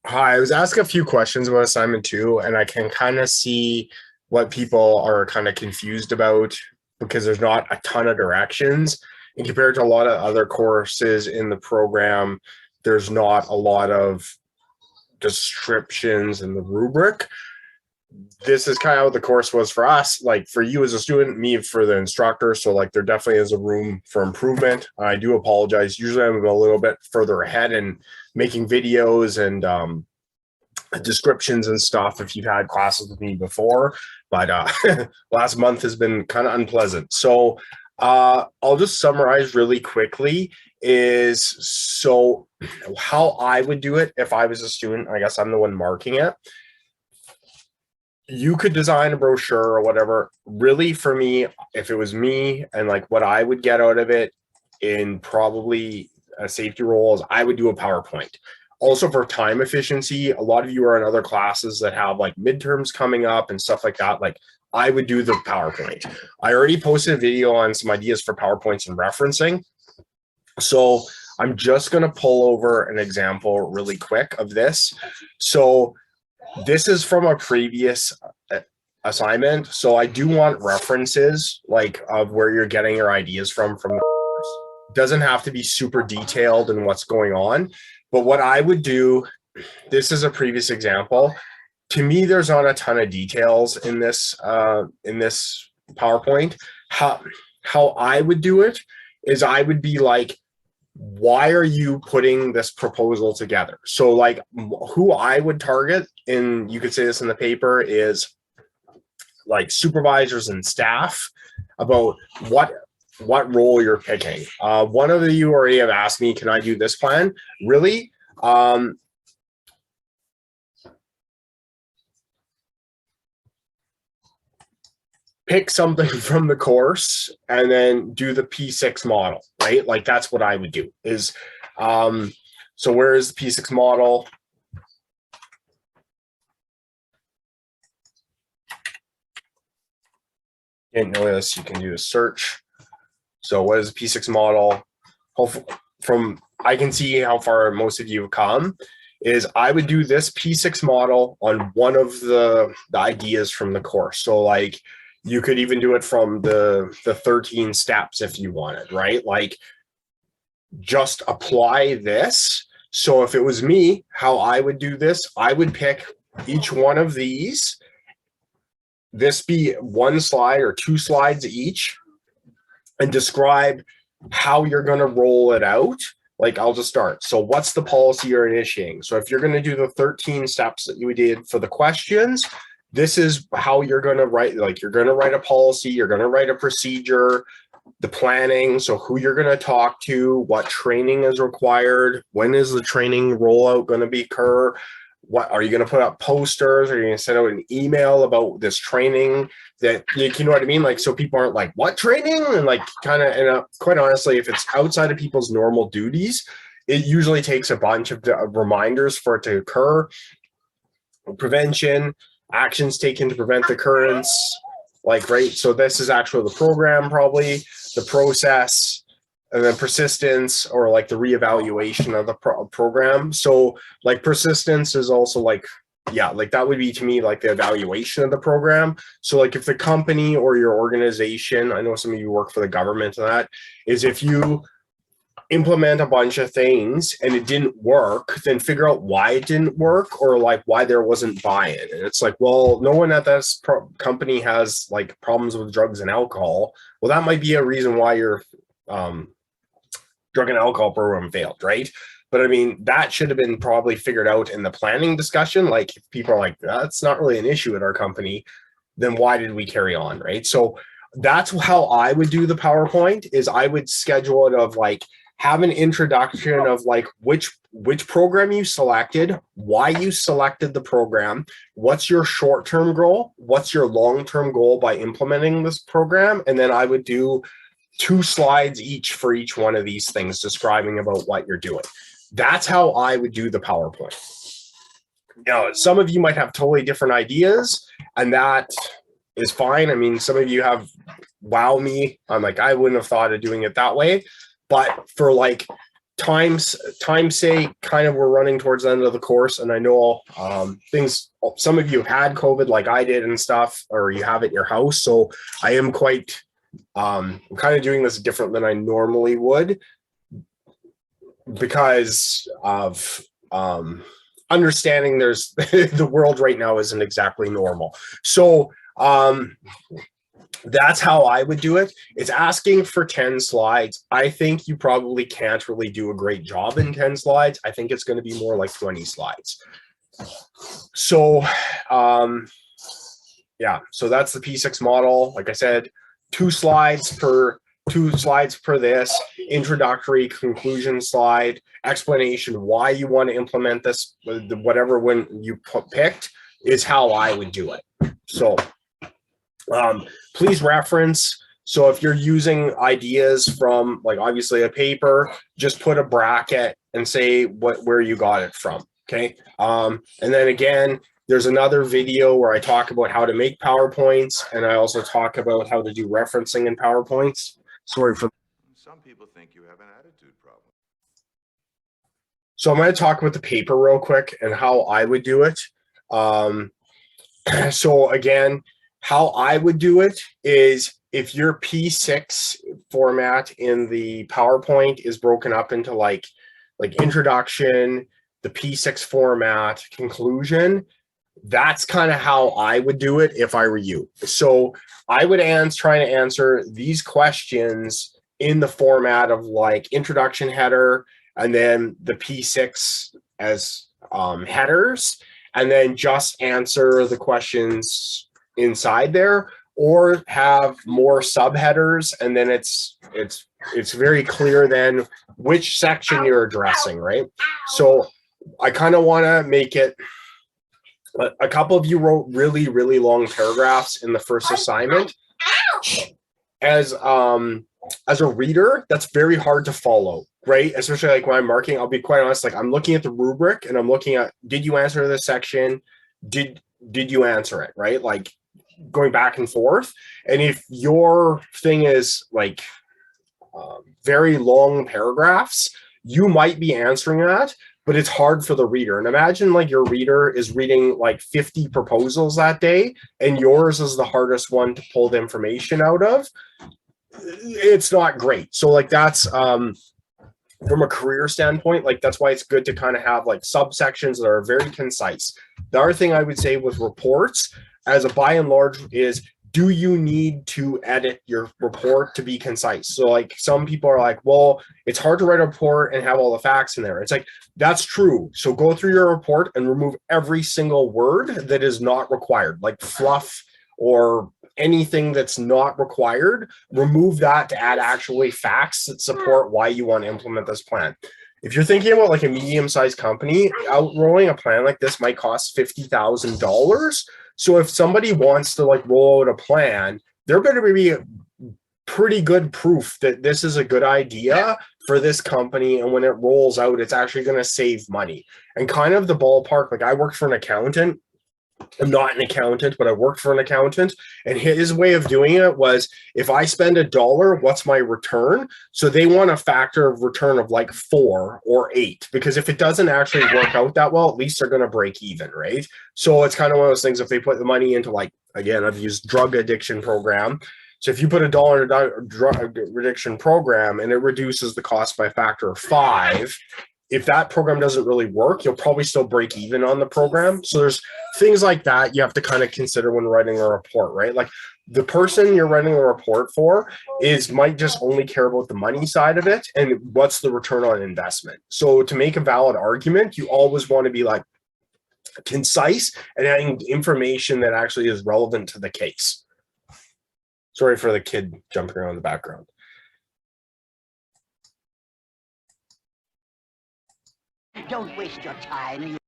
Hi, I was asking a few questions about assignment two, and I can kind of see what people are kind of confused about because there's not a ton of directions. And compared to a lot of other courses in the program, there's not a lot of descriptions in the rubric. This is kind of what the course was for us, like for you as a student, me for the instructor. So like there definitely is a room for improvement. I do apologize. Usually I'm a little bit further ahead and making videos and descriptions and stuff if you've had classes with me before, but last month has been kind of unpleasant. So I'll just summarize really quickly is so how I would do it if I was a student. I guess I'm the one marking it. You could design a brochure or whatever. Really, for me, if it was me and like what I would get out of it in probably a safety role is I would do a PowerPoint. Also for time efficiency, a lot of you are in other classes that have like midterms coming up and stuff like that. Like I would do the PowerPoint. I already posted a video on some ideas for PowerPoints and referencing. So I'm just going to pull over an example really quick of this. So this is from a previous assignment. So I do want references like of where you're getting your ideas from the course. Doesn't have to be super detailed in what's going on. But what I would do, this is a previous example. To me, there's not a ton of details in this PowerPoint. How I would do it is I would be like, why are you putting this proposal together? So like who I would target, and you could say this in the paper, is like supervisors and staff about what role you're picking. One of you already have asked me, can I do this plan? Really? Pick something from the course and then do the P6 model, right? Like that's what I would do is, so where is the P6 model? Didn't know this, you can do a search. So what is the P6 model? Hopefully from, I can see how far most of you have come, is I would do this P6 model on one of the ideas from the course. So like, you could even do it from the 13 steps if you wanted, right? Like just apply this. So if it was me, how I would do this, I would pick each one of these. This be one slide or two slides each and describe how you're going to roll it out. Like I'll just start. So what's the policy you're initiating? So if you're going to do the 13 steps that you did for the questions, this is how you're going to write, like you're going to write a policy, you're going to write a procedure, the planning, so who you're going to talk to, what training is required, when is the training rollout going to be occur, what are you going to put up posters, are you going to send out an email about this training that, you know what I mean? Like, so people aren't like, what training? And like kind of, and quite honestly, if it's outside of people's normal duties, it usually takes a bunch of reminders for it to occur. Prevention, actions taken to prevent the occurrence, like, right? So this is actually the program, probably the process, and then persistence, or like the reevaluation of the program. So like persistence is also like, yeah, like that would be to me like the evaluation of the program. So like if the company or your organization, I know some of you work for the government, and that is if you implement a bunch of things and it didn't work, then figure out why it didn't work or like why there wasn't buy-in. And it's like, well, no one at this company has like problems with drugs and alcohol. Well, that might be a reason why your drug and alcohol program failed, right? But I mean, that should have been probably figured out in the planning discussion. Like if people are like, that's not really an issue at our company, then why did we carry on, right? So that's how I would do the PowerPoint, is I would schedule it of like, have an introduction of like which program you selected, why you selected the program, what's your short-term goal, what's your long-term goal by implementing this program, and then I would do 2 slides each for each one of these things describing about what you're doing. That's how I would do the PowerPoint. Now, some of you might have totally different ideas, and that is fine. I mean, some of you have wow me. I'm like, I wouldn't have thought of doing it that way. But for like time's sake, kind of we're running towards the end of the course, and I know things, some of you had COVID like I did and stuff, or you have it in your house, so I am quite I'm kind of doing this different than I normally would because of understanding there's the world right now isn't exactly normal. So that's how I would do it. It's asking for 10 slides. I think you probably can't really do a great job in 10 slides. I think it's going to be more like 20 slides. So, yeah, so that's the P6 model. Like I said, two slides per this, introductory, conclusion slide, explanation why you want to implement this, whatever one you picked is how I would do it. So please reference. So if you're using ideas from like obviously a paper, just put a bracket and say where you got it from. Okay. And then again, there's another video where I talk about how to make PowerPoints, and I also talk about how to do referencing in PowerPoints. Sorry for. Some people think you have an attitude problem. So I'm going to talk about the paper real quick and how I would do it. So again, how I would do it is if your P6 format in the PowerPoint is broken up into like introduction, the P6 format, conclusion, that's kind of how I would do it if I were you. So I would try to answer these questions in the format of like introduction header, and then the P6 as headers, and then just answer the questions inside there, or have more subheaders, and then it's very clear then which section you're addressing, right? So I kind of want to make it. A couple of you wrote really, really long paragraphs in the first assignment. As a reader, that's very hard to follow, right? Especially like when I'm marking, I'll be quite honest, like I'm looking at the rubric and I'm looking at, did you answer this section? Did you answer it, right? Like going back and forth. And if your thing is like very long paragraphs, you might be answering that, but it's hard for the reader. And imagine like your reader is reading like 50 proposals that day, and yours is the hardest one to pull the information out of. It's not great. So like that's from a career standpoint, like that's why it's good to kind of have like subsections that are very concise. The other thing I would say with reports, as a by and large, is do you need to edit your report to be concise? So like some people are like, well, it's hard to write a report and have all the facts in there. It's like, that's true. So go through your report and remove every single word that is not required, like fluff or anything that's not required. Remove that to add actually facts that support why you want to implement this plan. If you're thinking about like a medium-sized company, outrolling a plan like this might cost $50,000. So if somebody wants to like roll out a plan, they're going to be pretty good proof that this is a good idea for this company. And when it rolls out, it's actually going to save money. And kind of the ballpark, like I worked for an accountant. I'm not an accountant, but I worked for an accountant, and his way of doing it was, if I spend $1, what's my return? So they want a factor of return of like 4 or 8, because if it doesn't actually work out that well, at least they're going to break even, right? So it's kind of one of those things, if they put the money into like, again, I've used drug addiction program. So if you put $1 in a drug addiction program and it reduces the cost by a factor of 5, if that program doesn't really work, you'll probably still break even on the program. So there's things like that you have to kind of consider when writing a report, right? Like the person you're writing a report for might just only care about the money side of it and what's the return on investment. So to make a valid argument, you always want to be like concise and adding information that actually is relevant to the case. Sorry for the kid jumping around in the background. Don't waste your time.